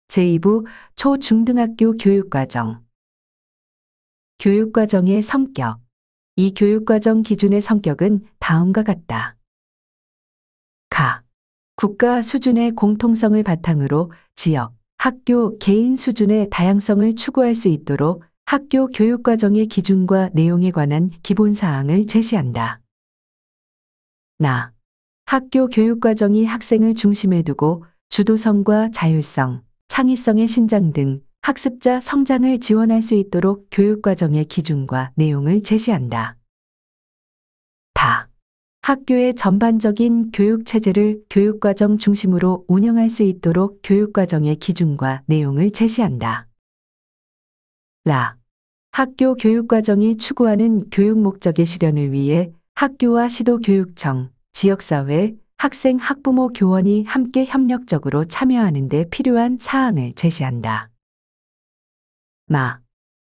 제2부 초중등학교 교육과정. 교육과정의 성격. 이 교육과정 기준의 성격은 다음과 같다. 가. 국가 수준의 공통성을 바탕으로 지역, 학교, 개인 수준의 다양성을 추구할 수 있도록 학교 교육과정의 기준과 내용에 관한 기본사항을 제시한다. 나. 학교 교육과정이 학생을 중심에 두고 주도성과 자율성, 창의성의 신장 등 학습자 성장을 지원할 수 있도록 교육과정의 기준과 내용을 제시한다. 다. 학교의 전반적인 교육체제를 교육과정 중심으로 운영할 수 있도록 교육과정의 기준과 내용을 제시한다. 라. 학교 교육과정이 추구하는 교육 목적의 실현을 위해 학교와 시도교육청, 지역사회, 학생, 학부모, 교원이 함께 협력적으로 참여하는 데 필요한 사항을 제시한다. 마.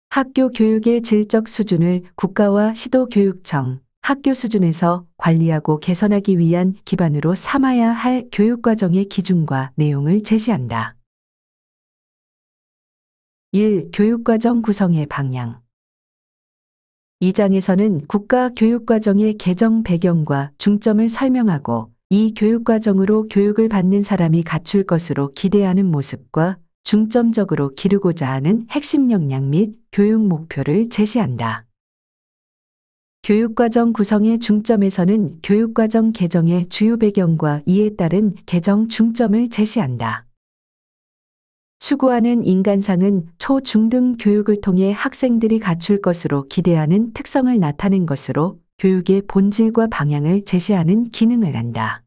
학교 교육의 질적 수준을 국가와 시도교육청, 학교 수준에서 관리하고 개선하기 위한 기반으로 삼아야 할 교육과정의 기준과 내용을 제시한다. 1. 교육과정 구성의 방향. 이 장에서는 국가 교육과정의 개정 배경과 중점을 설명하고 이 교육과정으로 교육을 받는 사람이 갖출 것으로 기대하는 모습과 중점적으로 기르고자 하는 핵심 역량 및 교육 목표를 제시한다. 교육과정 구성의 중점에서는 교육과정 개정의 주요 배경과 이에 따른 개정 중점을 제시한다. 추구하는 인간상은 초중등 교육을 통해 학생들이 갖출 것으로 기대하는 특성을 나타낸 것으로 교육의 본질과 방향을 제시하는 기능을 한다.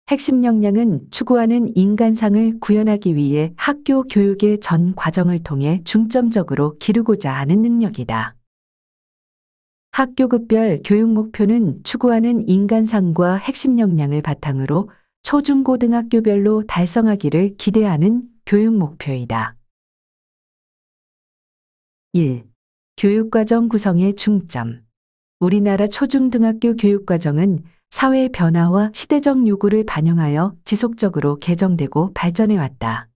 핵심 역량은 추구하는 인간상을 구현하기 위해 학교 교육의 전 과정을 통해 중점적으로 기르고자 하는 능력이다. 학교급별 교육 목표는 추구하는 인간상과 핵심 역량을 바탕으로 초중고등학교별로 달성하기를 기대하는 교육 목표이다. 1. 교육과정 구성의 중점. 우리나라 초중등학교 교육과정은 사회의 변화와 시대적 요구를 반영하여 지속적으로 개정되고 발전해왔다.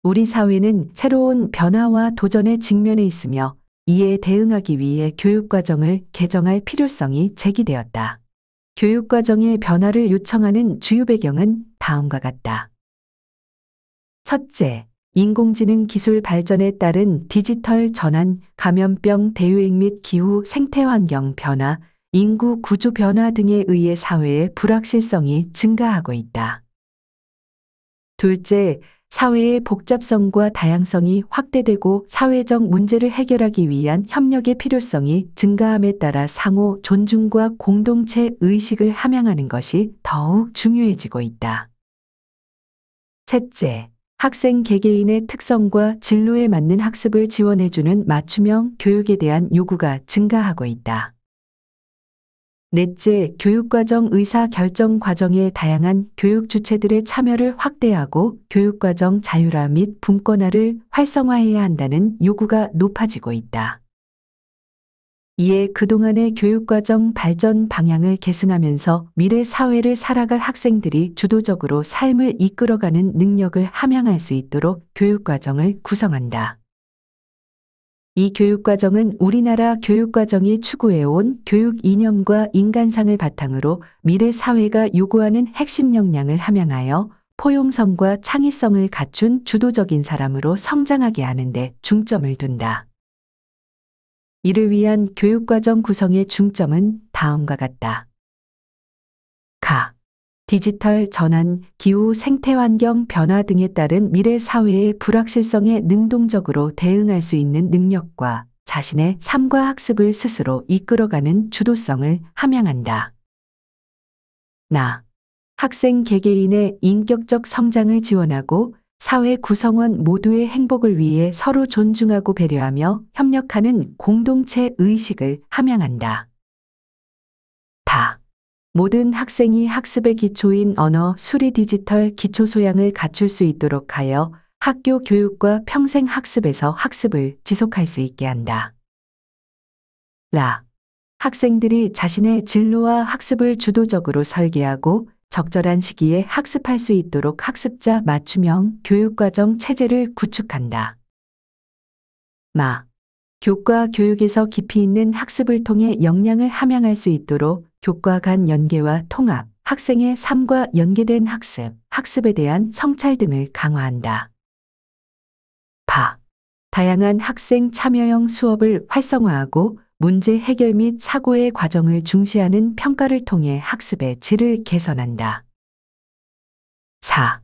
우리 사회는 새로운 변화와 도전에 직면해 있으며 이에 대응하기 위해 교육과정을 개정할 필요성이 제기되었다. 교육과정의 변화를 요청하는 주요 배경은 다음과 같다. 첫째, 인공지능 기술 발전에 따른 디지털 전환, 감염병 대유행 및 기후 생태환경 변화, 인구 구조 변화 등에 의해 사회의 불확실성이 증가하고 있다. 둘째, 사회의 복잡성과 다양성이 확대되고 사회적 문제를 해결하기 위한 협력의 필요성이 증가함에 따라 상호 존중과 공동체 의식을 함양하는 것이 더욱 중요해지고 있다. 셋째, 학생 개개인의 특성과 진로에 맞는 학습을 지원해주는 맞춤형 교육에 대한 요구가 증가하고 있다. 넷째, 교육과정 의사결정 과정의 다양한 교육 주체들의 참여를 확대하고 교육과정 자율화 및 분권화를 활성화해야 한다는 요구가 높아지고 있다. 이에 그동안의 교육과정 발전 방향을 계승하면서 미래 사회를 살아갈 학생들이 주도적으로 삶을 이끌어가는 능력을 함양할 수 있도록 교육과정을 구성한다. 이 교육과정은 우리나라 교육과정이 추구해온 교육 이념과 인간상을 바탕으로 미래 사회가 요구하는 핵심 역량을 함양하여 포용성과 창의성을 갖춘 주도적인 사람으로 성장하게 하는 데 중점을 둔다. 이를 위한 교육과정 구성의 중점은 다음과 같다. 가. 디지털 전환, 기후 생태환경 변화 등에 따른 미래 사회의 불확실성에 능동적으로 대응할 수 있는 능력과 자신의 삶과 학습을 스스로 이끌어가는 주도성을 함양한다. 나. 학생 개개인의 인격적 성장을 지원하고 사회 구성원 모두의 행복을 위해 서로 존중하고 배려하며 협력하는 공동체 의식을 함양한다. 다. 모든 학생이 학습의 기초인 언어, 수리, 디지털 기초 소양을 갖출 수 있도록 하여 학교 교육과 평생 학습에서 학습을 지속할 수 있게 한다. 라. 학생들이 자신의 진로와 학습을 주도적으로 설계하고 적절한 시기에 학습할 수 있도록 학습자 맞춤형 교육과정 체제를 구축한다. 교과 교육에서 깊이 있는 학습을 통해 역량을 함양할 수 있도록 교과 간 연계와 통합, 학생의 삶과 연계된 학습, 학습에 대한 성찰 등을 강화한다. 다양한 학생 참여형 수업을 활성화하고 문제 해결 및 사고의 과정을 중시하는 평가를 통해 학습의 질을 개선한다. 4.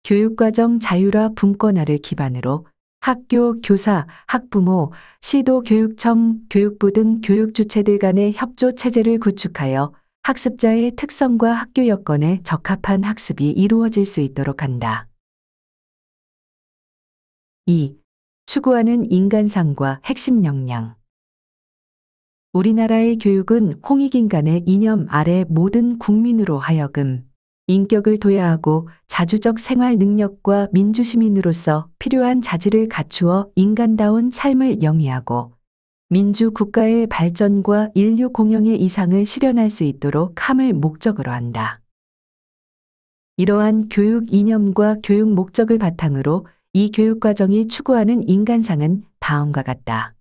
교육과정 자율화 분권화를 기반으로 학교, 교사, 학부모, 시도교육청, 교육부 등 교육주체들 간의 협조 체제를 구축하여 학습자의 특성과 학교 여건에 적합한 학습이 이루어질 수 있도록 한다. 2. 추구하는 인간상과 핵심 역량. 우리나라의 교육은 홍익인간의 이념 아래 모든 국민으로 하여금 인격을 도야하고 자주적 생활 능력과 민주시민으로서 필요한 자질을 갖추어 인간다운 삶을 영위하고 민주국가의 발전과 인류 공영의 이상을 실현할 수 있도록 함을 목적으로 한다. 이러한 교육 이념과 교육 목적을 바탕으로 이 교육과정이 추구하는 인간상은 다음과 같다.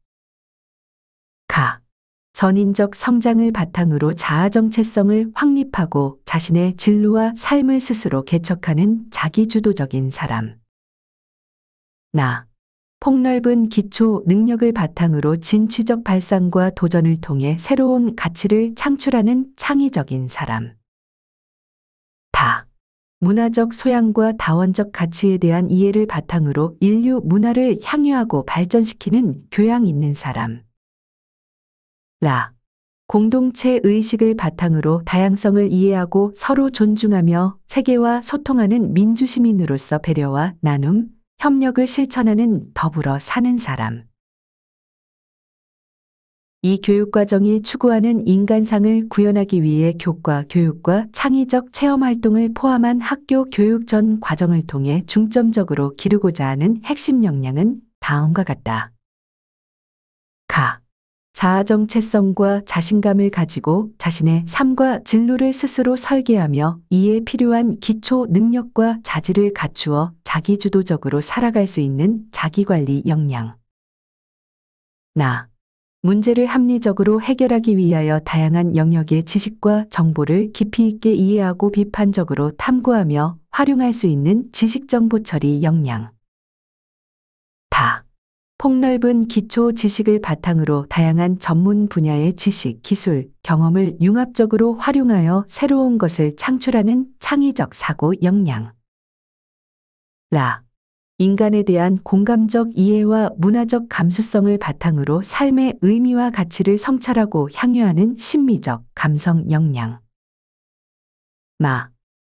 전인적 성장을 바탕으로 자아정체성을 확립하고 자신의 진로와 삶을 스스로 개척하는 자기주도적인 사람. 폭넓은 기초 능력을 바탕으로 진취적 발상과 도전을 통해 새로운 가치를 창출하는 창의적인 사람. 문화적 소양과 다원적 가치에 대한 이해를 바탕으로 인류 문화를 향유하고 발전시키는 교양 있는 사람. 공동체 의식을 바탕으로 다양성을 이해하고 서로 존중하며 세계와 소통하는 민주시민으로서 배려와 나눔, 협력을 실천하는 더불어 사는 사람. 이 교육과정이 추구하는 인간상을 구현하기 위해 교과, 교육과 창의적 체험활동을 포함한 학교 교육 전 과정을 통해 중점적으로 기르고자 하는 핵심 역량은 다음과 같다. 자아정체성과 자신감을 가지고 자신의 삶과 진로를 스스로 설계하며 이에 필요한 기초 능력과 자질을 갖추어 자기주도적으로 살아갈 수 있는 자기관리 역량. 문제를 합리적으로 해결하기 위하여 다양한 영역의 지식과 정보를 깊이 있게 이해하고 비판적으로 탐구하며 활용할 수 있는 지식정보 처리 역량. 폭넓은 기초 지식을 바탕으로 다양한 전문 분야의 지식, 기술, 경험을 융합적으로 활용하여 새로운 것을 창출하는 창의적 사고 역량. 인간에 대한 공감적 이해와 문화적 감수성을 바탕으로 삶의 의미와 가치를 성찰하고 향유하는 심미적 감성 역량.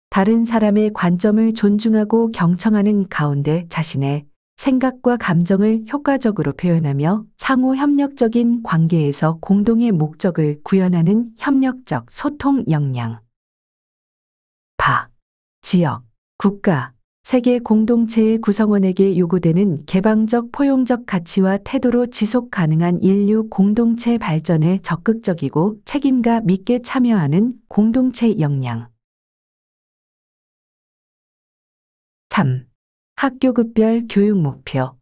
다른 사람의 관점을 존중하고 경청하는 가운데 자신의 생각과 감정을 효과적으로 표현하며 상호 협력적인 관계에서 공동의 목적을 구현하는 협력적 소통 역량. 지역, 국가, 세계 공동체의 구성원에게 요구되는 개방적 포용적 가치와 태도로 지속 가능한 인류 공동체 발전에 적극적이고 책임감 있게 참여하는 공동체 역량. 학교급별 교육 목표.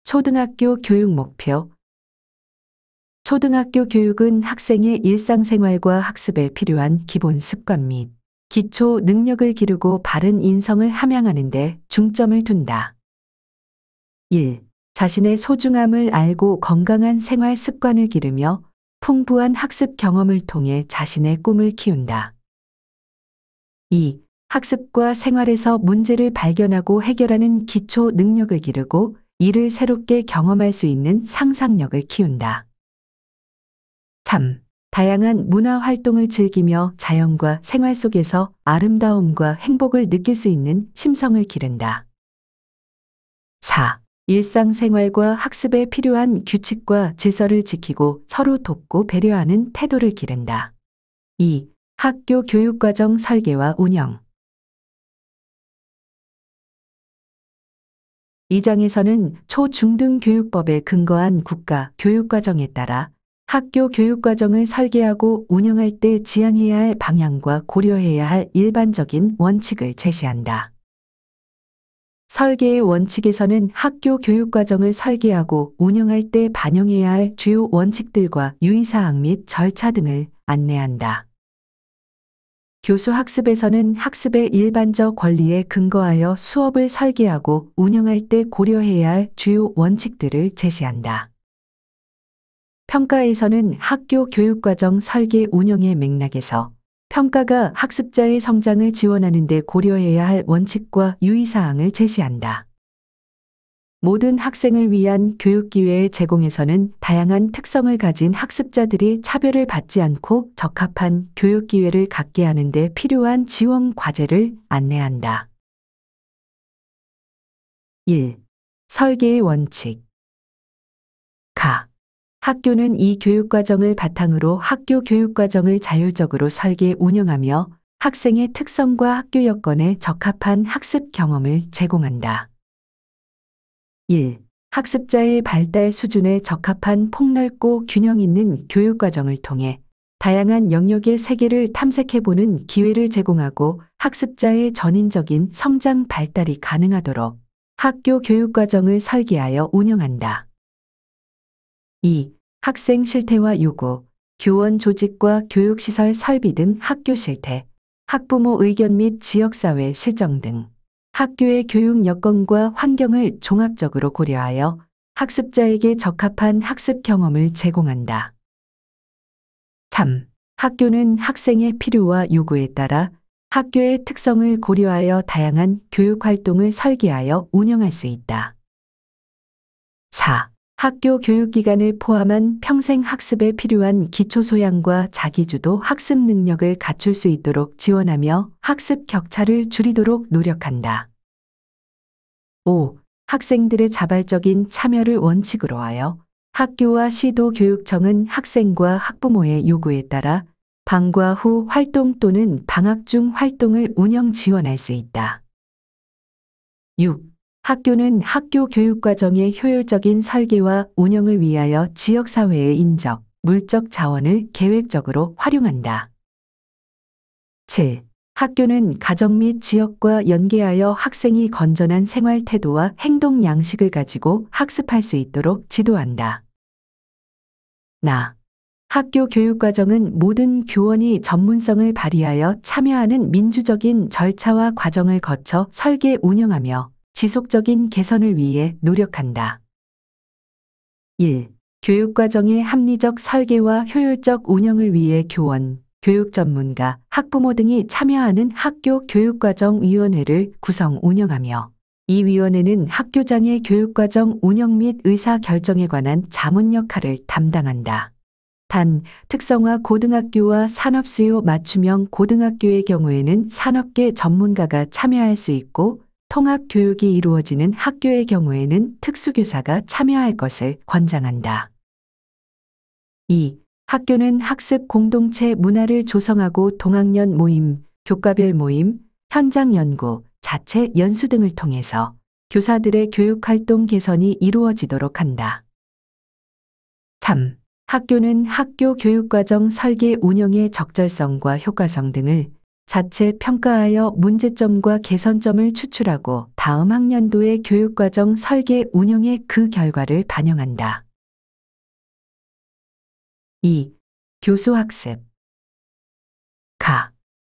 초등학교 교육 목표. 초등학교 교육은 학생의 일상생활과 학습에 필요한 기본 습관 및 기초 능력을 기르고 바른 인성을 함양하는 데 중점을 둔다. 1. 자신의 소중함을 알고 건강한 생활 습관을 기르며 풍부한 학습 경험을 통해 자신의 꿈을 키운다. 2. 학습과 생활에서 문제를 발견하고 해결하는 기초 능력을 기르고 이를 새롭게 경험할 수 있는 상상력을 키운다. 3. 다양한 문화 활동을 즐기며 자연과 생활 속에서 아름다움과 행복을 느낄 수 있는 심성을 기른다. 4. 일상생활과 학습에 필요한 규칙과 질서를 지키고 서로 돕고 배려하는 태도를 기른다. 2. 학교 교육과정 설계와 운영. 이 장에서는 초중등교육법에 근거한 국가 교육과정에 따라 학교 교육과정을 설계하고 운영할 때 지향해야 할 방향과 고려해야 할 일반적인 원칙을 제시한다. 설계의 원칙에서는 학교 교육과정을 설계하고 운영할 때 반영해야 할 주요 원칙들과 유의사항 및 절차 등을 안내한다. 교수 학습에서는 학습의 일반적 권리에 근거하여 수업을 설계하고 운영할 때 고려해야 할 주요 원칙들을 제시한다. 평가에서는 학교 교육과정 설계 운영의 맥락에서 평가가 학습자의 성장을 지원하는 데 고려해야 할 원칙과 유의사항을 제시한다. 모든 학생을 위한 교육기회의 제공에서는 다양한 특성을 가진 학습자들이 차별을 받지 않고 적합한 교육기회를 갖게 하는 데 필요한 지원 과제를 안내한다. 1. 설계의 원칙. 학교는 이 교육과정을 바탕으로 학교 교육과정을 자율적으로 설계 운영하며 학생의 특성과 학교 여건에 적합한 학습 경험을 제공한다. 1. 학습자의 발달 수준에 적합한 폭넓고 균형 있는 교육과정을 통해 다양한 영역의 세계를 탐색해보는 기회를 제공하고 학습자의 전인적인 성장 발달이 가능하도록 학교 교육과정을 설계하여 운영한다. 2. 학생 실태와 요구, 교원 조직과 교육시설 설비 등 학교 실태, 학부모 의견 및 지역사회 실정 등 학교의 교육 여건과 환경을 종합적으로 고려하여 학습자에게 적합한 학습 경험을 제공한다. 3. 학교는 학생의 필요와 요구에 따라 학교의 특성을 고려하여 다양한 교육 활동을 설계하여 운영할 수 있다. 4. 학교 교육기간을 포함한 평생 학습에 필요한 기초소양과 자기주도 학습 능력을 갖출 수 있도록 지원하며 학습 격차를 줄이도록 노력한다. 5. 학생들의 자발적인 참여를 원칙으로 하여 학교와 시도교육청은 학생과 학부모의 요구에 따라 방과 후 활동 또는 방학 중 활동을 운영 지원할 수 있다. 6. 학교는 학교 교육과정의 효율적인 설계와 운영을 위하여 지역사회의 인적, 물적 자원을 계획적으로 활용한다. 7. 학교는 가정 및 지역과 연계하여 학생이 건전한 생활 태도와 행동 양식을 가지고 학습할 수 있도록 지도한다. 학교 교육과정은 모든 교원이 전문성을 발휘하여 참여하는 민주적인 절차와 과정을 거쳐 설계 운영하며 지속적인 개선을 위해 노력한다. 1. 교육과정의 합리적 설계와 효율적 운영을 위해 교원, 교육 전문가, 학부모 등이 참여하는 학교 교육과정위원회를 구성 운영하며 이 위원회는 학교장의 교육과정 운영 및 의사결정에 관한 자문 역할을 담당한다. 단, 특성화 고등학교와 산업수요 맞춤형 고등학교의 경우에는 산업계 전문가가 참여할 수 있고 통합교육이 이루어지는 학교의 경우에는 특수교사가 참여할 것을 권장한다. 2. 학교는 학습 공동체 문화를 조성하고 동학년 모임, 교과별 모임, 현장 연구, 자체 연수 등을 통해서 교사들의 교육활동 개선이 이루어지도록 한다. 3. 학교는 학교 교육과정 설계 운영의 적절성과 효과성 등을 자체 평가하여 문제점과 개선점을 추출하고 다음 학년도의 교육과정 설계 운영의 그 결과를 반영한다. 2. 교수 학습.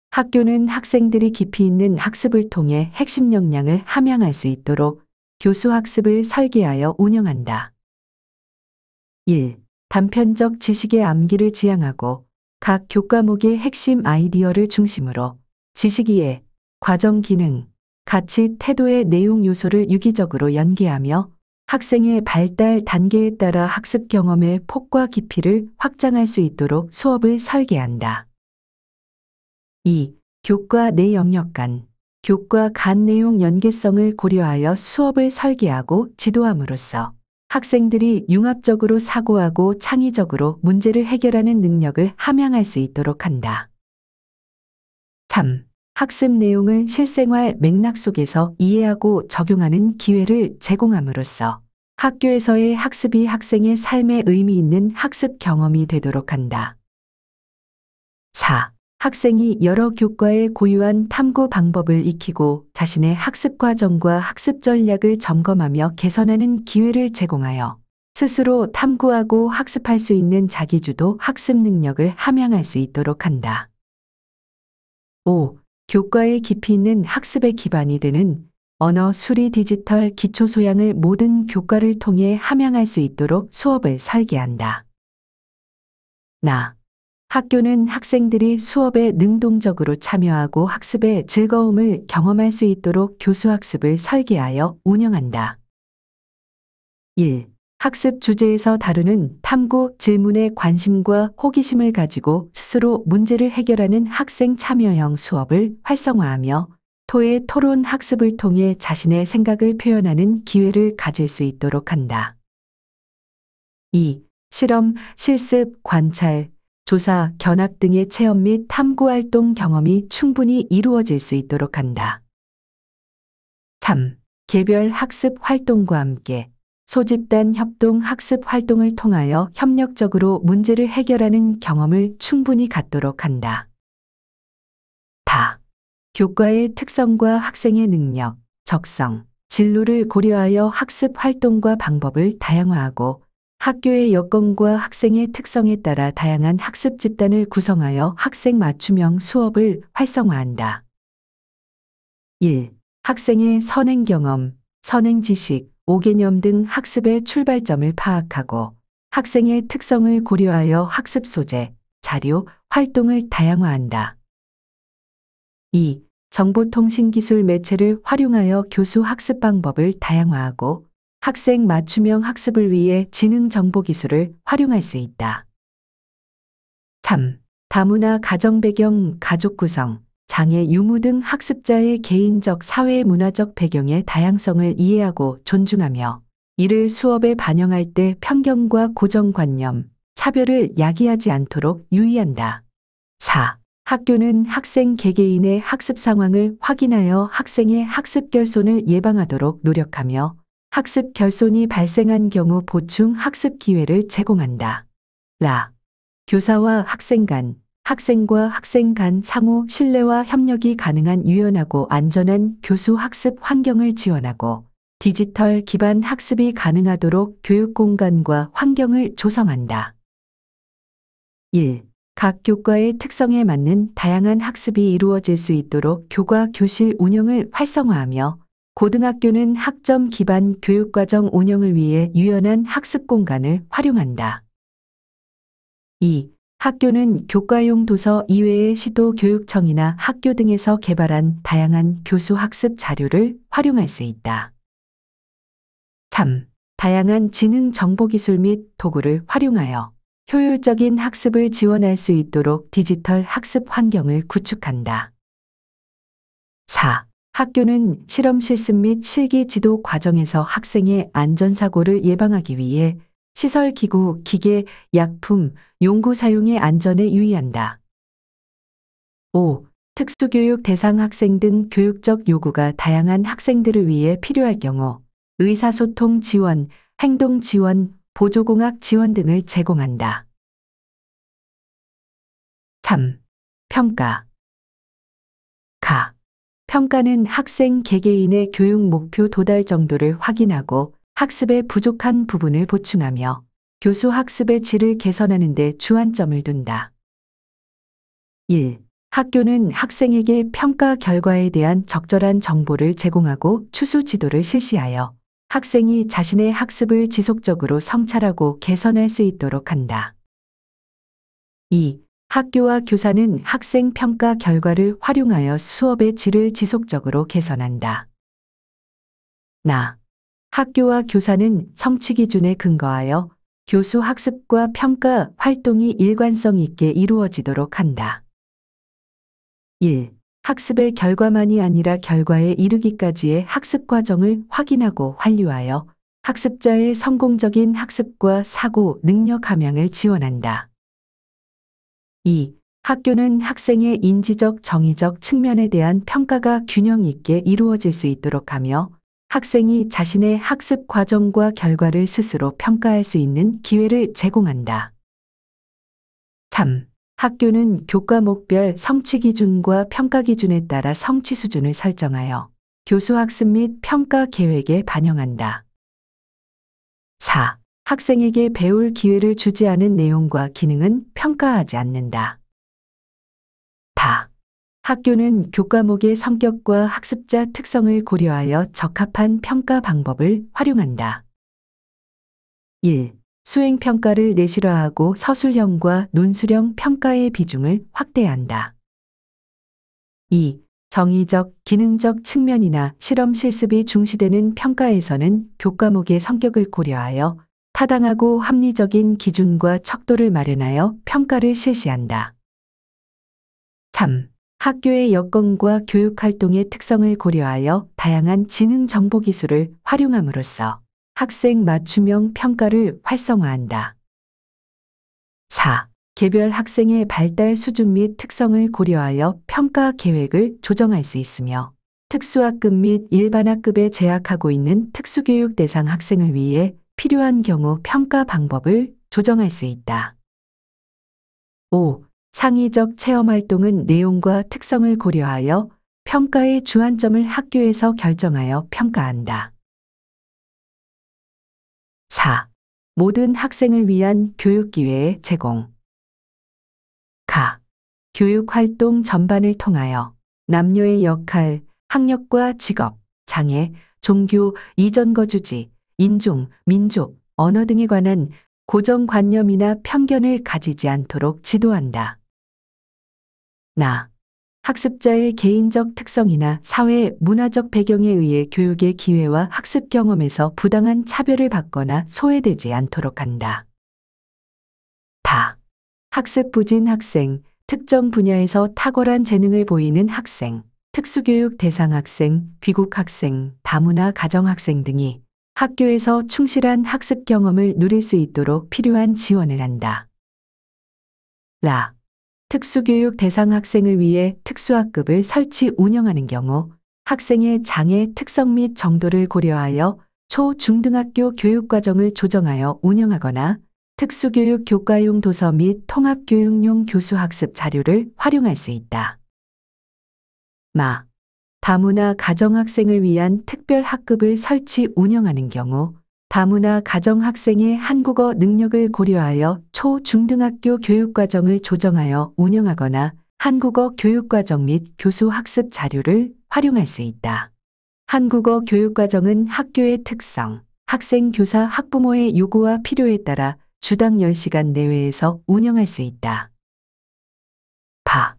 학교는 학생들이 깊이 있는 학습을 통해 핵심 역량을 함양할 수 있도록 교수 학습을 설계하여 운영한다. 1. 단편적 지식의 암기를 지향하고 각 교과목의 핵심 아이디어를 중심으로 지식 이해, 과정 기능, 가치, 태도의 내용 요소를 유기적으로 연계하며 학생의 발달 단계에 따라 학습 경험의 폭과 깊이를 확장할 수 있도록 수업을 설계한다. 2. 교과 내 영역 간, 교과 간 내용 연계성을 고려하여 수업을 설계하고 지도함으로써 학생들이 융합적으로 사고하고 창의적으로 문제를 해결하는 능력을 함양할 수 있도록 한다. 3. 학습 내용을 실생활 맥락 속에서 이해하고 적용하는 기회를 제공함으로써 학교에서의 학습이 학생의 삶에 의미 있는 학습 경험이 되도록 한다. 4. 학생이 여러 교과의 고유한 탐구 방법을 익히고 자신의 학습 과정과 학습 전략을 점검하며 개선하는 기회를 제공하여 스스로 탐구하고 학습할 수 있는 자기주도 학습 능력을 함양할 수 있도록 한다. 5. 교과의 깊이 있는 학습의 기반이 되는 언어 수리 디지털 기초 소양을 모든 교과를 통해 함양할 수 있도록 수업을 설계한다. 학교는 학생들이 수업에 능동적으로 참여하고 학습의 즐거움을 경험할 수 있도록 교수 학습을 설계하여 운영한다. 1. 학습 주제에서 다루는 탐구 질문에 관심과 호기심을 가지고 스스로 문제를 해결하는 학생 참여형 수업을 활성화하며 토의 토론 학습을 통해 자신의 생각을 표현하는 기회를 가질 수 있도록 한다. 2. 실험, 실습, 관찰, 조사, 견학 등의 체험 및 탐구 활동 경험이 충분히 이루어질 수 있도록 한다. 3. 개별 학습 활동과 함께 소집단 협동 학습 활동을 통하여 협력적으로 문제를 해결하는 경험을 충분히 갖도록 한다. 교과의 특성과 학생의 능력, 적성, 진로를 고려하여 학습 활동과 방법을 다양화하고 학교의 여건과 학생의 특성에 따라 다양한 학습 집단을 구성하여 학생 맞춤형 수업을 활성화한다. 1. 학생의 선행 경험, 선행 지식, 5개념 등 학습의 출발점을 파악하고 학생의 특성을 고려하여 학습 소재, 자료, 활동을 다양화한다. 2. 정보통신기술 매체를 활용하여 교수 학습 방법을 다양화하고 학생 맞춤형 학습을 위해 지능정보기술을 활용할 수 있다. 3. 다문화 가정 배경, 가족 구성, 장애 유무 등 학습자의 개인적 사회 문화적 배경의 다양성을 이해하고 존중하며 이를 수업에 반영할 때 편견과 고정관념, 차별을 야기하지 않도록 유의한다. 4. 학교는 학생 개개인의 학습 상황을 확인하여 학생의 학습 결손을 예방하도록 노력하며 학습 결손이 발생한 경우 보충 학습 기회를 제공한다. 교사와 학생 간, 학생과 학생 간 상호 신뢰와 협력이 가능한 유연하고 안전한 교수 학습 환경을 지원하고 디지털 기반 학습이 가능하도록 교육 공간과 환경을 조성한다. 1. 각 교과의 특성에 맞는 다양한 학습이 이루어질 수 있도록 교과 교실 운영을 활성화하며 고등학교는 학점 기반 교육과정 운영을 위해 유연한 학습 공간을 활용한다. 2. 학교는 교과용 도서 이외의 시도교육청이나 학교 등에서 개발한 다양한 교수 학습 자료를 활용할 수 있다. 3. 다양한 지능 정보기술 및 도구를 활용하여 효율적인 학습을 지원할 수 있도록 디지털 학습 환경을 구축한다. 4. 학교는 실험 실습 및 실기 지도 과정에서 학생의 안전사고를 예방하기 위해 시설 기구, 기계, 약품, 용구 사용의 안전에 유의한다. 5. 특수교육 대상 학생 등 교육적 요구가 다양한 학생들을 위해 필요할 경우 의사소통 지원, 행동 지원, 보조공학 지원 등을 제공한다. 3. 평가. 평가는 학생 개개인의 교육 목표 도달 정도를 확인하고 학습에 부족한 부분을 보충하며 교수 학습의 질을 개선하는 데 주안점을 둔다. 1. 학교는 학생에게 평가 결과에 대한 적절한 정보를 제공하고 추수 지도를 실시하여 학생이 자신의 학습을 지속적으로 성찰하고 개선할 수 있도록 한다. 2. 학교와 교사는 학생 평가 결과를 활용하여 수업의 질을 지속적으로 개선한다. 학교와 교사는 성취 기준에 근거하여 교수 학습과 평가 활동이 일관성 있게 이루어지도록 한다. 1. 학습의 결과만이 아니라 결과에 이르기까지의 학습 과정을 확인하고 완료하여 학습자의 성공적인 학습과 사고, 능력 함양을 지원한다. 2. 학교는 학생의 인지적, 정의적 측면에 대한 평가가 균형 있게 이루어질 수 있도록 하며 학생이 자신의 학습 과정과 결과를 스스로 평가할 수 있는 기회를 제공한다. 3. 학교는 교과목별 성취 기준과 평가 기준에 따라 성취 수준을 설정하여 교수 학습 및 평가 계획에 반영한다. 4. 학생에게 배울 기회를 주지 않은 내용과 기능은 평가하지 않는다. 다. 학교는 교과목의 성격과 학습자 특성을 고려하여 적합한 평가 방법을 활용한다. 1. 수행평가를 내실화하고 서술형과 논술형 평가의 비중을 확대한다. 2. 정의적, 기능적 측면이나 실험 실습이 중시되는 평가에서는 교과목의 성격을 고려하여 타당하고 합리적인 기준과 척도를 마련하여 평가를 실시한다. 3. 학교의 여건과 교육활동의 특성을 고려하여 다양한 지능 정보 기술을 활용함으로써 학생 맞춤형 평가를 활성화한다. 4. 개별 학생의 발달 수준 및 특성을 고려하여 평가 계획을 조정할 수 있으며 특수학급 및 일반학급에 재학하고 있는 특수교육 대상 학생을 위해 필요한 경우 평가 방법을 조정할 수 있다. 5. 창의적 체험활동은 내용과 특성을 고려하여 평가의 주안점을 학교에서 결정하여 평가한다. 4. 모든 학생을 위한 교육기회의 제공. 가. 교육활동 전반을 통하여 남녀의 역할, 학력과 직업, 장애, 종교, 이전거주지, 인종, 민족, 언어 등에 관한 고정관념이나 편견을 가지지 않도록 지도한다. 나. 학습자의 개인적 특성이나 사회 문화적 배경에 의해 교육의 기회와 학습 경험에서 부당한 차별을 받거나 소외되지 않도록 한다. 다. 학습 부진 학생, 특정 분야에서 탁월한 재능을 보이는 학생, 특수교육 대상 학생, 귀국 학생, 다문화 가정 학생 등이 학교에서 충실한 학습 경험을 누릴 수 있도록 필요한 지원을 한다. 라. 특수교육 대상 학생을 위해 특수학급을 설치 운영하는 경우 학생의 장애 특성 및 정도를 고려하여 초, 중등학교 교육과정을 조정하여 운영하거나 특수교육 교과용 도서 및 통합교육용 교수학습 자료를 활용할 수 있다. 마. 다문화 가정학생을 위한 특별학급을 설치 운영하는 경우 다문화 가정학생의 한국어 능력을 고려하여 초, 중등학교 교육과정을 조정하여 운영하거나 한국어 교육과정 및 교수학습 자료를 활용할 수 있다. 한국어 교육과정은 학교의 특성, 학생, 교사, 학부모의 요구와 필요에 따라 주당 10시간 내외에서 운영할 수 있다. 바.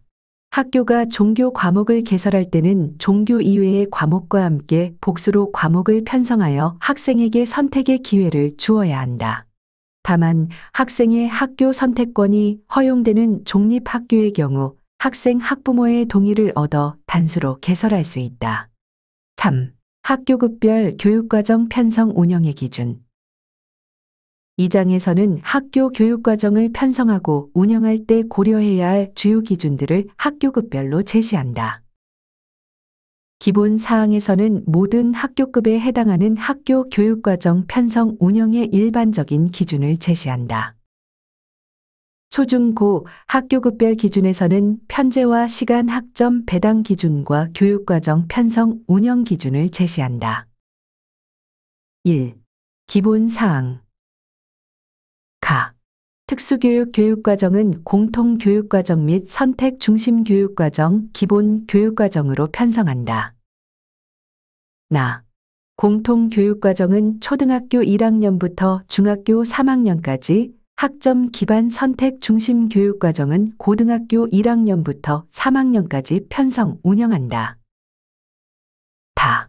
학교가 종교 과목을 개설할 때는 종교 이외의 과목과 함께 복수로 과목을 편성하여 학생에게 선택의 기회를 주어야 한다. 다만 학생의 학교 선택권이 허용되는 공립학교의 경우 학생 학부모의 동의를 얻어 단수로 개설할 수 있다. 3. 학교급별 교육과정 편성 운영의 기준. 이 장에서는 학교 교육과정을 편성하고 운영할 때 고려해야 할 주요 기준들을 학교급별로 제시한다. 기본 사항에서는 모든 학교급에 해당하는 학교 교육과정 편성 운영의 일반적인 기준을 제시한다. 초중고 학교급별 기준에서는 편제와 시간 학점 배당 기준과 교육과정 편성 운영 기준을 제시한다. 1. 기본 사항. 가. 특수교육 교육과정은 공통교육과정 및 선택중심교육과정, 기본교육과정으로 편성한다. 나. 공통교육과정은 초등학교 1학년부터 중학교 3학년까지, 학점 기반 선택중심교육과정은 고등학교 1학년부터 3학년까지 편성 운영한다. 다.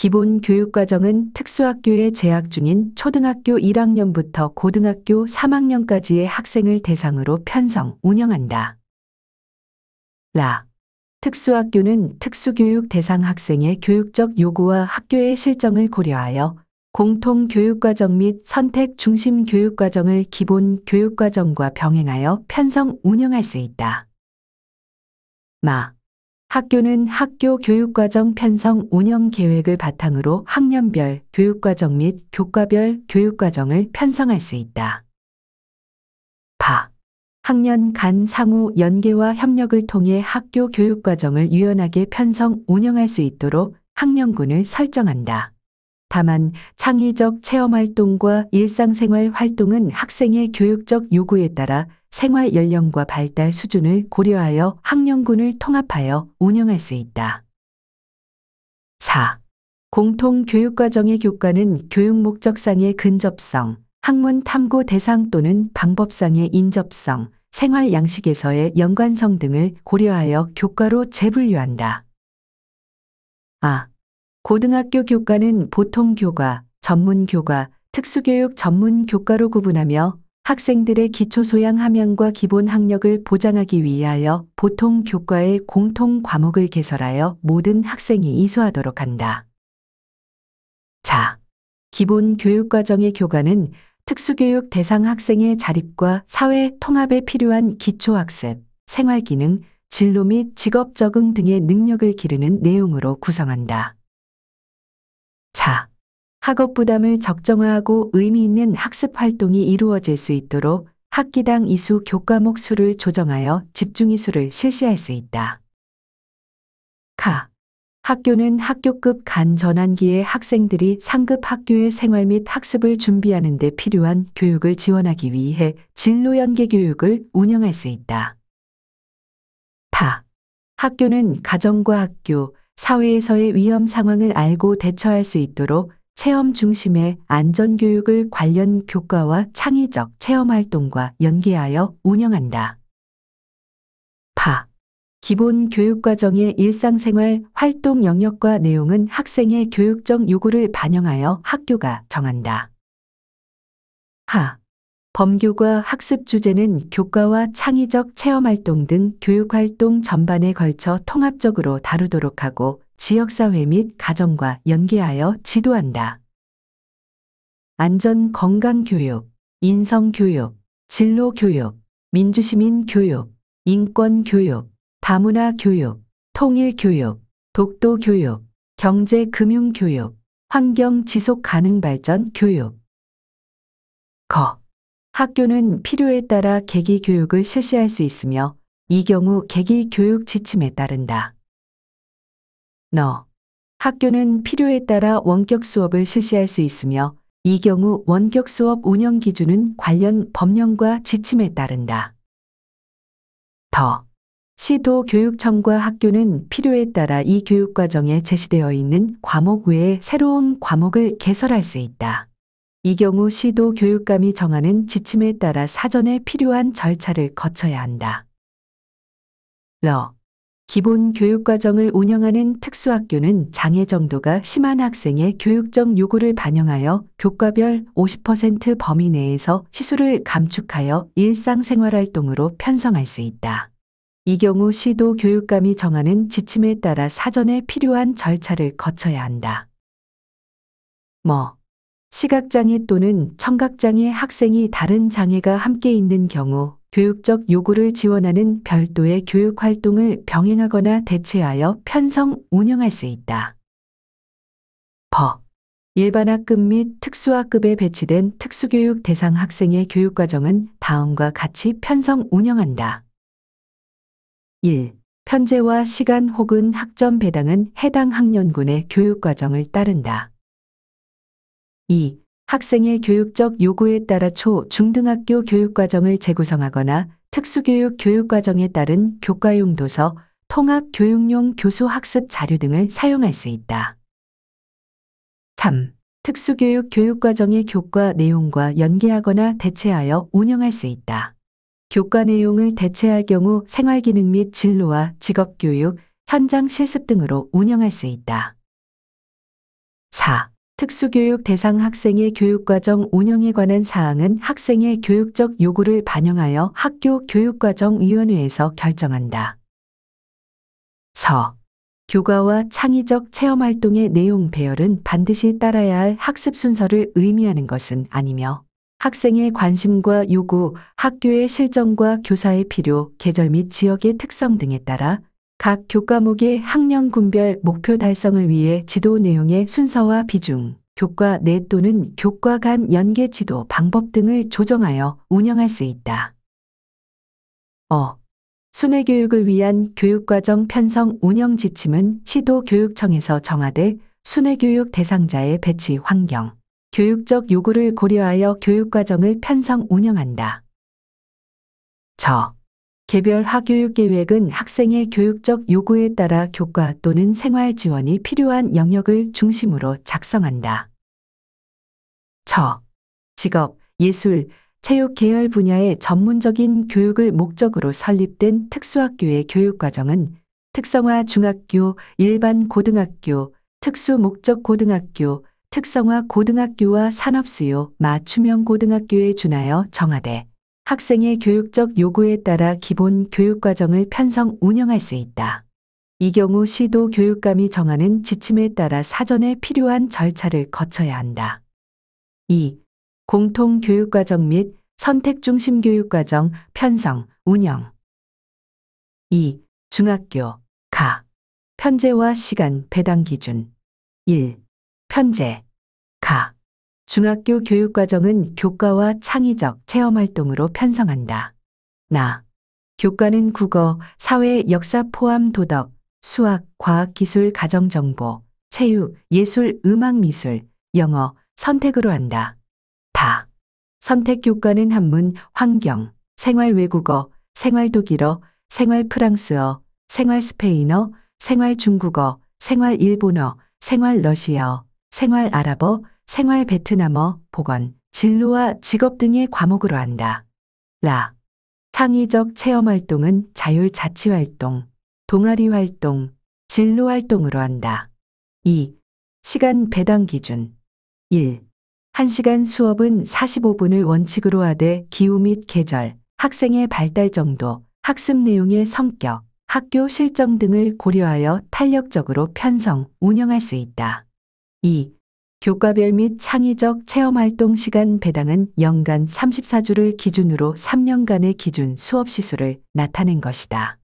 기본 교육과정은 특수학교에 재학 중인 초등학교 1학년부터 고등학교 3학년까지의 학생을 대상으로 편성, 운영한다. 라. 특수학교는 특수교육 대상 학생의 교육적 요구와 학교의 실정을 고려하여 공통교육과정 및 선택중심교육과정을 기본 교육과정과 병행하여 편성, 운영할 수 있다. 마. 학교는 학교 교육과정 편성 운영 계획을 바탕으로 학년별 교육과정 및 교과별 교육과정을 편성할 수 있다. 학년 간 상호 연계와 협력을 통해 학교 교육과정을 유연하게 편성 운영할 수 있도록 학년군을 설정한다. 다만 창의적 체험활동과 일상생활 활동은 학생의 교육적 요구에 따라 생활 연령과 발달 수준을 고려하여 학년군을 통합하여 운영할 수 있다. 4. 공통교육과정의 교과는 교육 목적상의 근접성, 학문 탐구 대상 또는 방법상의 인접성, 생활 양식에서의 연관성 등을 고려하여 교과로 재분류한다. 고등학교 교과는 보통교과, 전문교과, 특수교육 전문교과로 구분하며 학생들의 기초소양 함양과 기본 학력을 보장하기 위하여 보통교과의 공통 과목을 개설하여 모든 학생이 이수하도록 한다. 기본 교육과정의 교과는 특수교육 대상 학생의 자립과 사회 통합에 필요한 기초학습, 생활기능, 진로 및 직업 적응 등의 능력을 기르는 내용으로 구성한다. 학업 부담을 적정화하고 의미 있는 학습 활동이 이루어질 수 있도록 학기당 이수 교과목 수를 조정하여 집중 이수를 실시할 수 있다. 학교는 학교급 간 전환기에 학생들이 상급 학교의 생활 및 학습을 준비하는 데 필요한 교육을 지원하기 위해 진로 연계 교육을 운영할 수 있다. 학교는 가정과 학교, 사회에서의 위험 상황을 알고 대처할 수 있도록 체험 중심의 안전교육을 관련 교과와 창의적 체험활동과 연계하여 운영한다. 기본 교육과정의 일상생활 활동 영역과 내용은 학생의 교육적 요구를 반영하여 학교가 정한다. 범교과 학습 주제는 교과와 창의적 체험활동 등 교육활동 전반에 걸쳐 통합적으로 다루도록 하고 지역사회 및 가정과 연계하여 지도한다. 안전 건강교육, 인성교육, 진로교육, 민주시민교육, 인권교육, 다문화교육, 통일교육, 독도교육, 경제금융교육, 환경지속가능발전 교육. 학교는 필요에 따라 계기 교육을 실시할 수 있으며 이 경우 계기 교육 지침에 따른다. 학교는 필요에 따라 원격 수업을 실시할 수 있으며 이 경우 원격 수업 운영 기준은 관련 법령과 지침에 따른다. 시도교육청과 학교는 필요에 따라 이 교육과정에 제시되어 있는 과목 외에 새로운 과목을 개설할 수 있다. 이 경우 시도교육감이 정하는 지침에 따라 사전에 필요한 절차를 거쳐야 한다. 기본 교육과정을 운영하는 특수학교는 장애 정도가 심한 학생의 교육적 요구를 반영하여 교과별 50% 범위 내에서 시수를 감축하여 일상생활활동으로 편성할 수 있다. 이 경우 시도 교육감이 정하는 지침에 따라 사전에 필요한 절차를 거쳐야 한다. 시각장애 또는 청각장애 학생이 다른 장애가 함께 있는 경우 교육적 요구를 지원하는 별도의 교육활동을 병행하거나 대체하여 편성, 운영할 수 있다. 일반학급 및 특수학급에 배치된 특수교육 대상 학생의 교육과정은 다음과 같이 편성, 운영한다. 1. 편제와 시간 혹은 학점 배당은 해당 학년군의 교육과정을 따른다. 2. 학생의 교육적 요구에 따라 초, 중등학교 교육과정을 재구성하거나 특수교육 교육과정에 따른 교과용 도서, 통합 교육용 교수 학습 자료 등을 사용할 수 있다. 3. 특수교육 교육과정의 교과 내용과 연계하거나 대체하여 운영할 수 있다. 교과 내용을 대체할 경우 생활기능 및 진로와 직업교육, 현장 실습 등으로 운영할 수 있다. 4. 특수교육 대상 학생의 교육과정 운영에 관한 사항은 학생의 교육적 요구를 반영하여 학교 교육과정위원회에서 결정한다. 교과와 창의적 체험활동의 내용 배열은 반드시 따라야 할 학습 순서를 의미하는 것은 아니며 학생의 관심과 요구, 학교의 실정과 교사의 필요, 계절 및 지역의 특성 등에 따라 각 교과목의 학년군별 목표 달성을 위해 지도 내용의 순서와 비중, 교과 내 또는 교과 간 연계 지도 방법 등을 조정하여 운영할 수 있다. 순회 교육을 위한 교육과정 편성 운영 지침은 시도교육청에서 정하되 순회 교육 대상자의 배치 환경, 교육적 요구를 고려하여 교육과정을 편성 운영한다. 개별 학교육 계획은 학생의 교육적 요구에 따라 교과 또는 생활 지원이 필요한 영역을 중심으로 작성한다. 직업, 예술, 체육 계열 분야의 전문적인 교육을 목적으로 설립된 특수학교의 교육과정은 특성화 중학교, 일반 고등학교, 특수 목적 고등학교, 특성화 고등학교와 산업수요, 맞춤형 고등학교에 준하여 정하되 학생의 교육적 요구에 따라 기본 교육과정을 편성 운영할 수 있다. 이 경우 시도 교육감이 정하는 지침에 따라 사전에 필요한 절차를 거쳐야 한다. 2. 공통 교육과정 및 선택중심 교육과정 편성 운영. 2. 중학교 편제와 시간 배당 기준. 1. 편제 중학교 교육과정은 교과와 창의적 체험활동으로 편성한다. 교과는 국어, 사회, 역사 포함 도덕, 수학, 과학, 기술, 가정정보, 체육, 예술, 음악, 미술, 영어, 선택으로 한다. 선택 교과는 한문, 환경, 생활 외국어, 생활 독일어, 생활 프랑스어, 생활 스페인어, 생활 중국어, 생활 일본어, 생활 러시아어, 생활 아랍어, 생활 베트남어, 보건, 진로와 직업 등의 과목으로 한다. 창의적 체험활동은 자율자치활동, 동아리활동, 진로활동으로 한다. 2. 시간 배당 기준. 1. 1시간 수업은 45분을 원칙으로 하되 기후 및 계절, 학생의 발달 정도, 학습 내용의 성격, 학교 실정 등을 고려하여 탄력적으로 편성, 운영할 수 있다. 2. 교과별 및 창의적 체험활동 시간 배당은 연간 34주를 기준으로 3년간의 기준 수업 시수를 나타낸 것이다.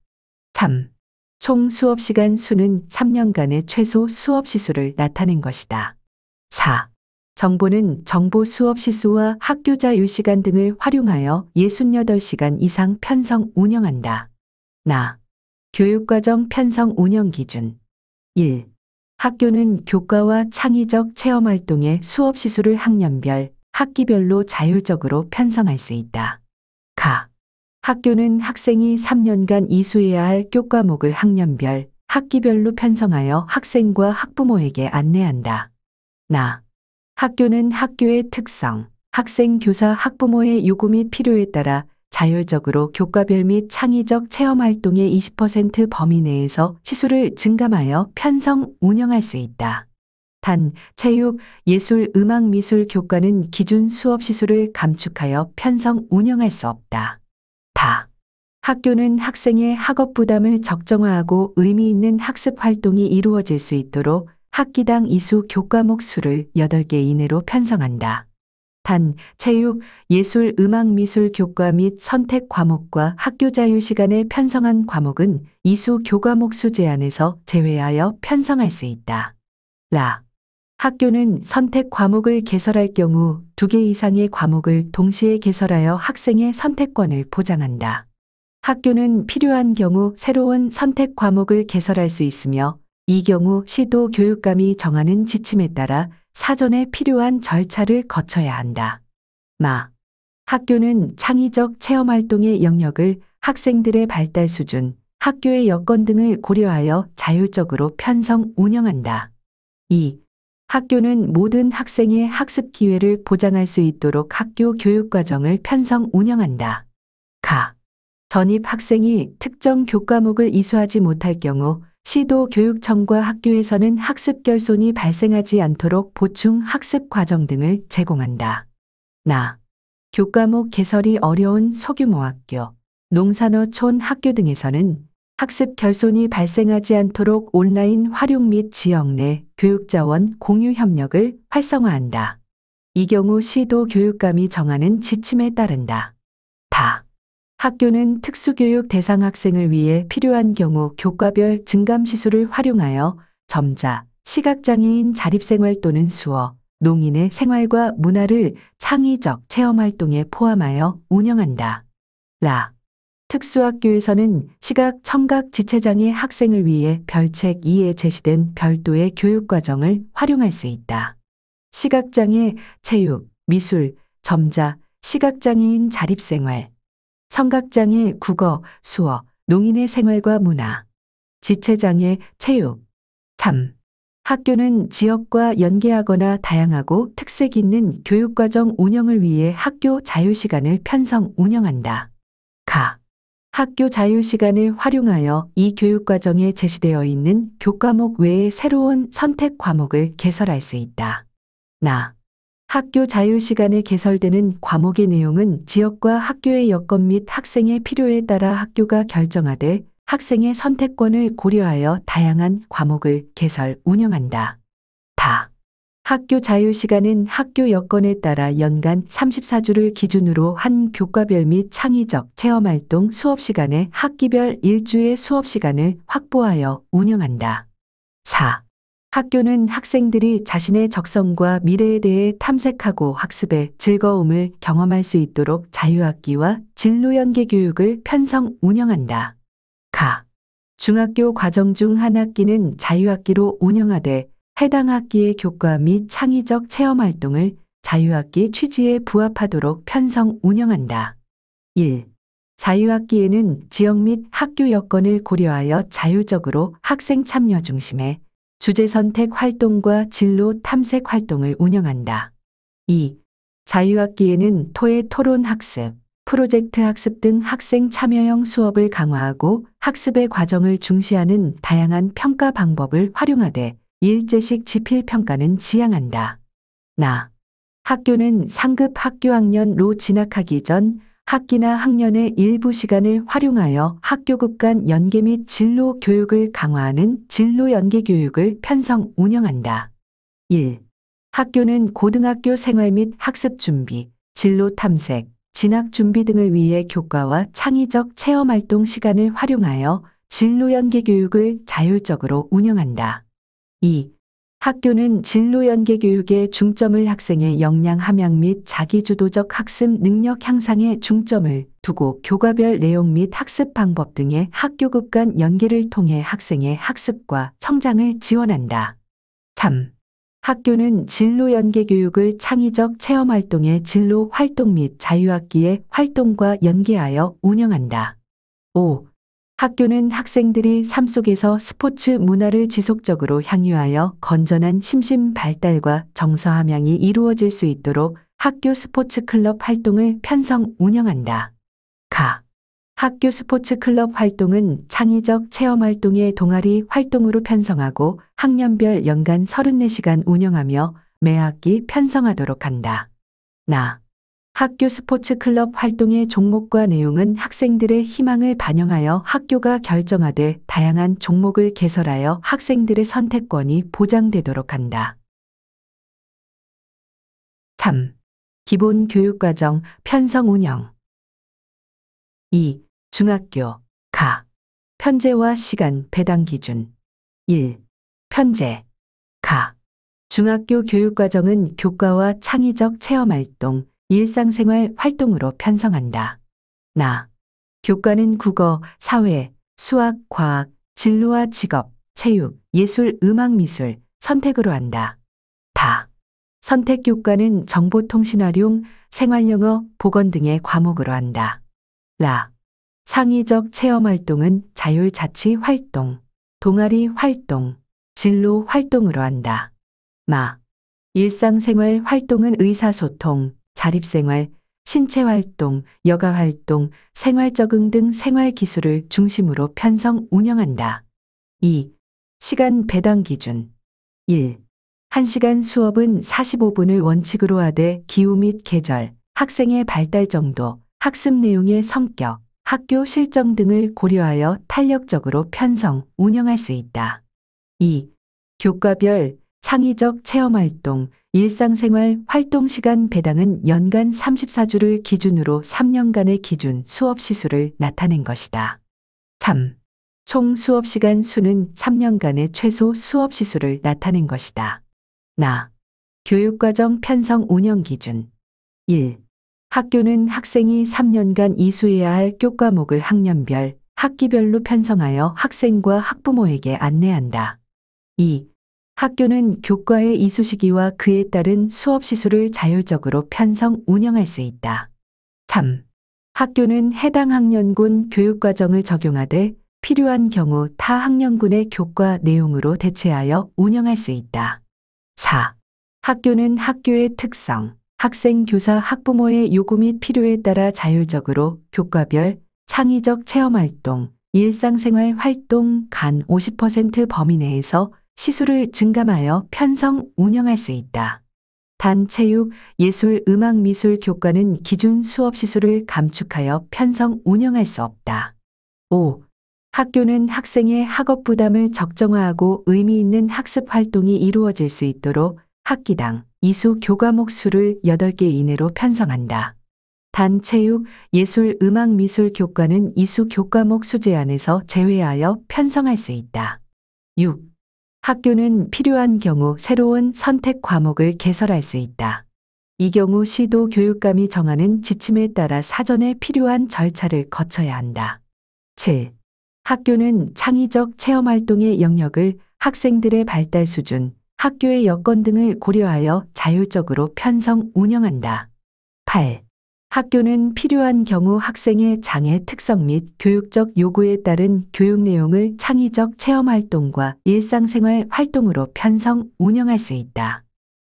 3. 총 수업 시간 수는 3년간의 최소 수업 시수를 나타낸 것이다. 4. 정보는 정보 수업 시수와 학교 자유 시간 등을 활용하여 68시간 이상 편성 운영한다. 교육과정 편성 운영 기준. 1. 학교는 교과와 창의적 체험활동의 수업 시수를 학년별, 학기별로 자율적으로 편성할 수 있다. 학교는 학생이 3년간 이수해야 할 교과목을 학년별, 학기별로 편성하여 학생과 학부모에게 안내한다. 학교는 학교의 특성, 학생, 교사, 학부모의 요구 및 필요에 따라 자율적으로 교과별 및 창의적 체험활동의 20% 범위 내에서 시수를 증감하여 편성, 운영할 수 있다. 단, 체육, 예술, 음악, 미술 교과는 기준 수업 시수를 감축하여 편성, 운영할 수 없다. 학교는 학생의 학업 부담을 적정화하고 의미 있는 학습 활동이 이루어질 수 있도록 학기당 이수 교과목 수를 8개 이내로 편성한다. 단, 체육, 예술, 음악, 미술 교과 및 선택 과목과 학교 자유 시간에 편성한 과목은 이수 교과목 수 제한에서 제외하여 편성할 수 있다. 학교는 선택 과목을 개설할 경우 2개 이상의 과목을 동시에 개설하여 학생의 선택권을 보장한다. 학교는 필요한 경우 새로운 선택 과목을 개설할 수 있으며 이 경우 시도 교육감이 정하는 지침에 따라 사전에 필요한 절차를 거쳐야 한다. 학교는 창의적 체험활동의 영역을 학생들의 발달 수준, 학교의 여건 등을 고려하여 자율적으로 편성 운영한다. 2. 학교는 모든 학생의 학습 기회를 보장할 수 있도록 학교 교육과정을 편성 운영한다. 전입 학생이 특정 교과목을 이수하지 못할 경우 시도교육청과 학교에서는 학습 결손이 발생하지 않도록 보충 학습 과정 등을 제공한다. 교과목 개설이 어려운 소규모 학교, 농산어촌 학교 등에서는 학습 결손이 발생하지 않도록 온라인 활용 및 지역 내 교육자원 공유 협력을 활성화한다. 이 경우 시도 교육감이 정하는 지침에 따른다. 학교는 특수교육 대상 학생을 위해 필요한 경우 교과별 증감시술을 활용하여 점자, 시각장애인 자립생활 또는 수어, 농인의 생활과 문화를 창의적 체험활동에 포함하여 운영한다. 라. 특수학교에서는 시각, 청각, 지체장애 학생을 위해 별책 2에 제시된 별도의 교육과정을 활용할 수 있다. 시각장애, 체육, 미술, 점자, 시각장애인 자립생활, 청각장애, 국어, 수어, 농인의 생활과 문화, 지체장애, 체육, 참. 학교는 지역과 연계하거나 다양하고 특색 있는 교육과정 운영을 위해 학교 자유시간을 편성 운영한다. 가. 학교 자유시간을 활용하여 이 교육과정에 제시되어 있는 교과목 외에 새로운 선택 과목을 개설할 수 있다. 나. 학교 자유시간에 개설되는 과목의 내용은 지역과 학교의 여건 및 학생의 필요에 따라 학교가 결정하되 학생의 선택권을 고려하여 다양한 과목을 개설 운영한다. 다. 학교 자유시간은 학교 여건에 따라 연간 34주를 기준으로 한 교과별 및 창의적 체험활동 수업시간에 학기별 일주의 수업시간을 확보하여 운영한다. 4. 학교는 학생들이 자신의 적성과 미래에 대해 탐색하고 학습의 즐거움을 경험할 수 있도록 자유학기와 진로연계 교육을 편성 운영한다. 가. 중학교 과정 중 한 학기는 자유학기로 운영하되 해당 학기의 교과 및 창의적 체험활동을 자유학기 취지에 부합하도록 편성 운영한다. 1. 자유학기에는 지역 및 학교 여건을 고려하여 자율적으로 학생 참여 중심의 주제 선택 활동과 진로 탐색 활동을 운영한다. 2. 자유학기에는 토의 토론 학습, 프로젝트 학습 등 학생 참여형 수업을 강화하고 학습의 과정을 중시하는 다양한 평가 방법을 활용하되 일제식 지필 평가는 지향한다. 나. 학교는 상급 학교 학년로 진학하기 전 학기나 학년의 일부 시간을 활용하여 학교급 간 연계 및 진로 교육을 강화하는 진로 연계 교육을 편성 운영한다. 1. 학교는 고등학교 생활 및 학습 준비, 진로 탐색, 진학 준비 등을 위해 교과와 창의적 체험 활동 시간을 활용하여 진로 연계 교육을 자율적으로 운영한다. 2. 학교는 진로 연계 교육에 중점을 학생의 역량 함양 및 자기주도적 학습 능력 향상에 중점을 두고 교과별 내용 및 학습 방법 등의 학교급 간 연계를 통해 학생의 학습과 성장을 지원한다. 3. 학교는 진로 연계 교육을 창의적 체험 활동의 진로 활동 및 자유학기의 활동과 연계하여 운영한다. 5. 학교는 학생들이 삶 속에서 스포츠 문화를 지속적으로 향유하여 건전한 심신 발달과 정서 함양이 이루어질 수 있도록 학교 스포츠 클럽 활동을 편성 운영한다. 가. 학교 스포츠 클럽 활동은 창의적 체험 활동의 동아리 활동으로 편성하고 학년별 연간 34시간 운영하며 매 학기 편성하도록 한다. 나. 학교 스포츠 클럽 활동의 종목과 내용은 학생들의 희망을 반영하여 학교가 결정하되 다양한 종목을 개설하여 학생들의 선택권이 보장되도록 한다. 3. 기본 교육과정 편성 운영. 2. 중학교 가. 편제와 시간 배당 기준. 1. 편제 가. 중학교 교육과정은 교과와 창의적 체험활동, 일상생활 활동으로 편성한다. 나. 교과는 국어, 사회, 수학, 과학, 진로와 직업, 체육, 예술, 음악, 미술, 선택으로 한다. 다. 선택 교과는 정보통신활용, 생활영어, 보건 등의 과목으로 한다. 라. 창의적 체험활동은 자율자치 활동, 동아리 활동, 진로 활동으로 한다. 마. 일상생활 활동은 의사소통, 자립생활, 신체활동, 여가활동, 생활적응 등 생활기술을 중심으로 편성 운영한다. 2. 시간 배당 기준. 1. 1시간 수업은 45분을 원칙으로 하되 기후 및 계절, 학생의 발달 정도, 학습 내용의 성격, 학교 실정 등을 고려하여 탄력적으로 편성, 운영할 수 있다. 2. 교과별 창의적 체험활동, 일상생활 활동시간 배당은 연간 34주를 기준으로 3년간의 기준 수업시수를 나타낸 것이다. 3. 총 수업시간 수는 3년간의 최소 수업시수를 나타낸 것이다. 나. 교육과정 편성 운영 기준. 1. 학교는 학생이 3년간 이수해야 할 교과목을 학년별, 학기별로 편성하여 학생과 학부모에게 안내한다. 2. 학교는 교과의 이수 시기와 그에 따른 수업 시수를 자율적으로 편성 운영할 수 있다. 3. 학교는 해당 학년군 교육과정을 적용하되 필요한 경우 타 학년군의 교과 내용으로 대체하여 운영할 수 있다. 4. 학교는 학교의 특성, 학생, 교사, 학부모의 요구 및 필요에 따라 자율적으로 교과별, 창의적 체험활동, 일상생활 활동 간 50% 범위 내에서 시수를 증감하여 편성 운영할 수 있다. 단 체육, 예술, 음악, 미술 교과는 기준 수업 시수를 감축하여 편성 운영할 수 없다. 5. 학교는 학생의 학업 부담을 적정화하고 의미 있는 학습 활동이 이루어질 수 있도록 학기당 이수 교과목 수를 8개 이내로 편성한다. 단 체육, 예술, 음악, 미술 교과는 이수 교과목 수제 안에서 제외하여 편성할 수 있다. 6. 학교는 필요한 경우 새로운 선택 과목을 개설할 수 있다. 이 경우 시도 교육감이 정하는 지침에 따라 사전에 필요한 절차를 거쳐야 한다. 7. 학교는 창의적 체험 활동의 영역을 학생들의 발달 수준, 학교의 여건 등을 고려하여 자율적으로 편성 운영한다. 8. 학교는 필요한 경우 학생의 장애 특성 및 교육적 요구에 따른 교육 내용을 창의적 체험 활동과 일상생활 활동으로 편성 운영할 수 있다.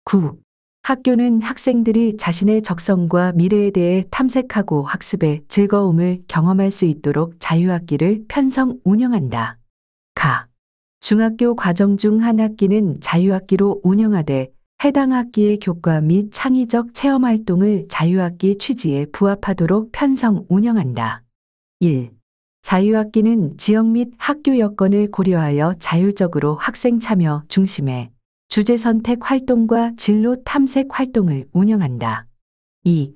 9. 학교는 학생들이 자신의 적성과 미래에 대해 탐색하고 학습의 즐거움을 경험할 수 있도록 자유학기를 편성 운영한다. 가. 중학교 과정 중 한 학기는 자유학기로 운영하되 해당 학기의 교과 및 창의적 체험 활동을 자유학기 취지에 부합하도록 편성 운영한다. 1. 자유학기는 지역 및 학교 여건을 고려하여 자율적으로 학생 참여 중심의 주제 선택 활동과 진로 탐색 활동을 운영한다. 2.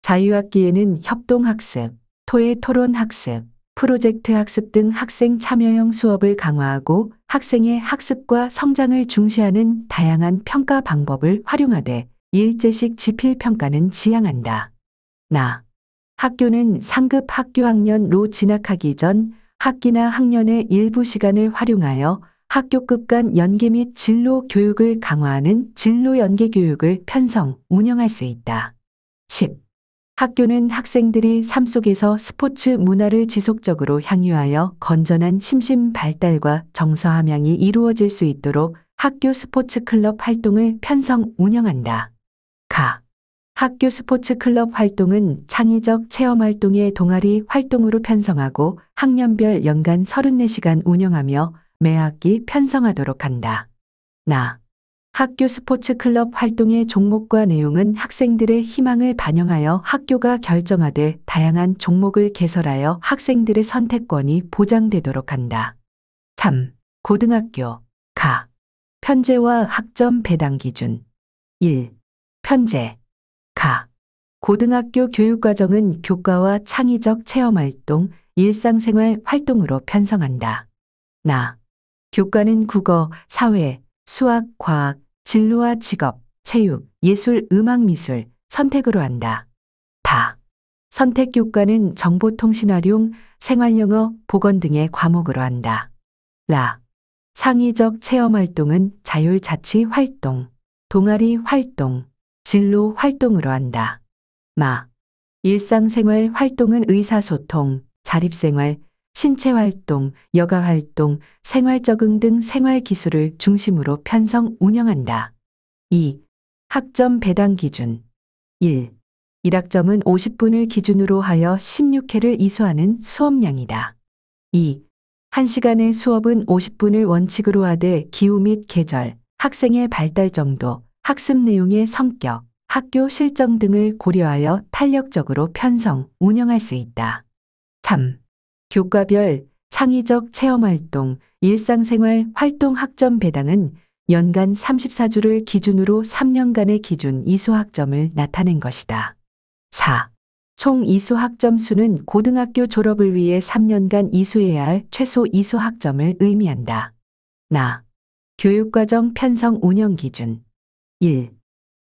자유학기에는 협동학습, 토의 토론 학습, 프로젝트 학습 등 학생 참여형 수업을 강화하고 학생의 학습과 성장을 중시하는 다양한 평가 방법을 활용하되 일제식 지필평가는 지향한다. 나. 학교는 상급 학교 학년로 진학하기 전 학기나 학년의 일부 시간을 활용하여 학교급 간 연계 및 진로 교육을 강화하는 진로 연계 교육을 편성, 운영할 수 있다. 10. 학교는 학생들이 삶 속에서 스포츠 문화를 지속적으로 향유하여 건전한 심신 발달과 정서 함양이 이루어질 수 있도록 학교 스포츠 클럽 활동을 편성 운영한다. 가. 학교 스포츠 클럽 활동은 창의적 체험 활동의 동아리 활동으로 편성하고 학년별 연간 34시간 운영하며 매 학기 편성하도록 한다. 나. 학교 스포츠 클럽 활동의 종목과 내용은 학생들의 희망을 반영하여 학교가 결정하되 다양한 종목을 개설하여 학생들의 선택권이 보장되도록 한다. 3. 고등학교. 가. 편제와 학점 배당 기준. 1. 편제. 가. 고등학교 교육과정은 교과와 창의적 체험활동, 일상생활 활동으로 편성한다. 나. 교과는 국어, 사회, 수학, 과학, 진로와 직업, 체육, 예술, 음악, 미술, 선택으로 한다. 다. 선택 교과는 정보통신활용, 생활영어, 보건 등의 과목으로 한다. 라. 창의적 체험활동은 자율자치 활동, 동아리 활동, 진로 활동으로 한다. 마. 일상생활 활동은 의사소통, 자립생활, 신체활동, 여가활동, 생활적응 등 생활기술을 중심으로 편성 운영한다. 2. 학점 배당 기준. 1. 1학점은 50분을 기준으로 하여 16회를 이수하는 수업량이다. 2. 1시간의 수업은 50분을 원칙으로 하되 기후 및 계절, 학생의 발달 정도, 학습 내용의 성격, 학교 실정 등을 고려하여 탄력적으로 편성, 운영할 수 있다. 3. 교과별 창의적 체험활동, 일상생활 활동 학점 배당은 연간 34주를 기준으로 3년간의 기준 이수학점을 나타낸 것이다. 4. 총 이수학점 수는 고등학교 졸업을 위해 3년간 이수해야 할 최소 이수학점을 의미한다. 나. 교육과정 편성 운영 기준. 1.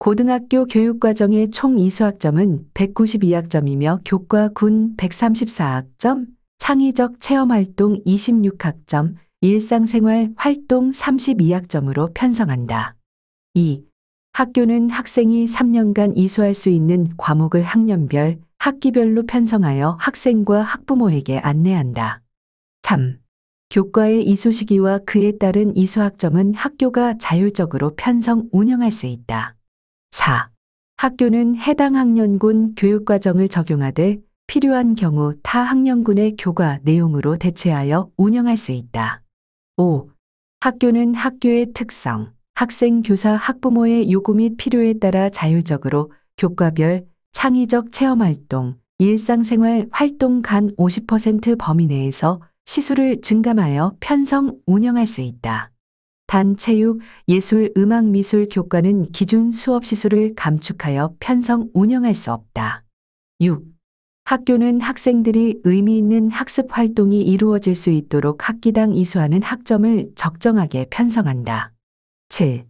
고등학교 교육과정의 총 이수학점은 192학점이며 교과 군 134학점, 창의적 체험활동 26학점, 일상생활 활동 32학점으로 편성한다. 2. 학교는 학생이 3년간 이수할 수 있는 과목을 학년별, 학기별로 편성하여 학생과 학부모에게 안내한다. 3. 교과의 이수 시기와 그에 따른 이수학점은 학교가 자율적으로 편성 운영할 수 있다. 4. 학교는 해당 학년군 교육과정을 적용하되 필요한 경우 타 학년군의 교과 내용으로 대체하여 운영할 수 있다. 5. 학교는 학교의 특성, 학생, 교사, 학부모의 요구 및 필요에 따라 자율적으로 교과별 창의적 체험활동, 일상생활 활동 간 50% 범위 내에서 시수를 증감하여 편성 운영할 수 있다. 단 체육, 예술, 음악, 미술 교과는 기준 수업 시수를 감축하여 편성 운영할 수 없다. 6. 학교는 학생들이 의미 있는 학습 활동이 이루어질 수 있도록 학기당 이수하는 학점을 적정하게 편성한다. 7.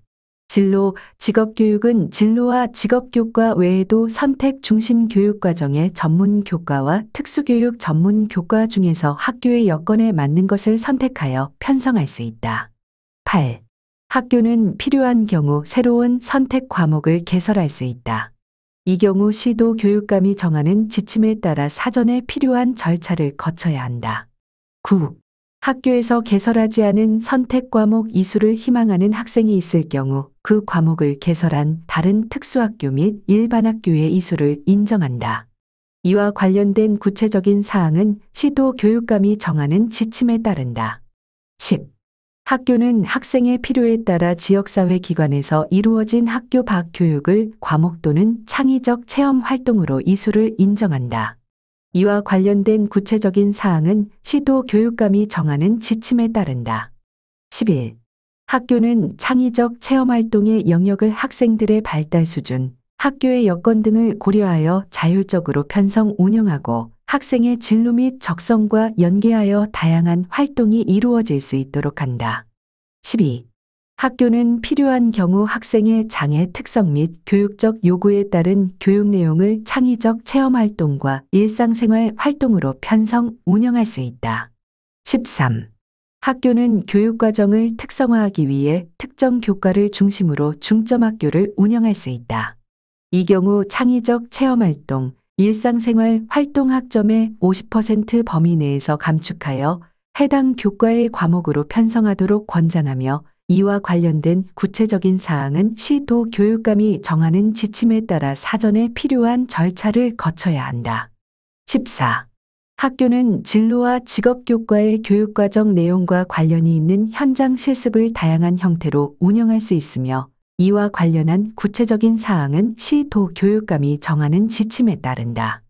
진로, 직업교육은 진로와 직업교과 외에도 선택 중심 교육과정의 전문 교과와 특수교육 전문 교과 중에서 학교의 여건에 맞는 것을 선택하여 편성할 수 있다. 8. 학교는 필요한 경우 새로운 선택 과목을 개설할 수 있다. 이 경우 시도 교육감이 정하는 지침에 따라 사전에 필요한 절차를 거쳐야 한다. 9. 학교에서 개설하지 않은 선택 과목 이수를 희망하는 학생이 있을 경우 그 과목을 개설한 다른 특수학교 및 일반학교의 이수를 인정한다. 이와 관련된 구체적인 사항은 시도 교육감이 정하는 지침에 따른다. 10. 학교는 학생의 필요에 따라 지역사회 기관에서 이루어진 학교 밖 교육을 과목 또는 창의적 체험 활동으로 이수를 인정한다. 이와 관련된 구체적인 사항은 시도 교육감이 정하는 지침에 따른다. 11. 학교는 창의적 체험 활동의 영역을 학생들의 발달 수준, 학교의 여건 등을 고려하여 자율적으로 편성 운영하고 학생의 진로 및 적성과 연계하여 다양한 활동이 이루어질 수 있도록 한다. 12. 학교는 필요한 경우 학생의 장애 특성 및 교육적 요구에 따른 교육 내용을 창의적 체험 활동과 일상생활 활동으로 편성 운영할 수 있다. 13. 학교는 교육과정을 특성화하기 위해 특정 교과를 중심으로 중점학교를 운영할 수 있다. 이 경우 창의적 체험활동, 일상생활 활동 학점의 50% 범위 내에서 감축하여 해당 교과의 과목으로 편성하도록 권장하며 이와 관련된 구체적인 사항은 시도 교육감이 정하는 지침에 따라 사전에 필요한 절차를 거쳐야 한다. 14. 학교는 진로와 직업교과의 교육과정 내용과 관련이 있는 현장 실습을 다양한 형태로 운영할 수 있으며 이와 관련한 구체적인 사항은 시도 교육감이 정하는 지침에 따른다.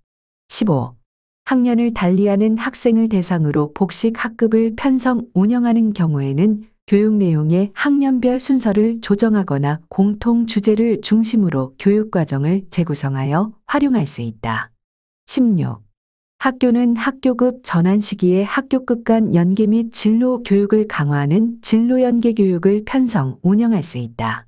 15. 학년을 달리하는 학생을 대상으로 복식 학급을 편성 운영하는 경우에는 교육 내용의 학년별 순서를 조정하거나 공통 주제를 중심으로 교육과정을 재구성하여 활용할 수 있다. 16. 학교는 학교급 전환 시기에 학교급 간 연계 및 진로 교육을 강화하는 진로 연계 교육을 편성 운영할 수 있다.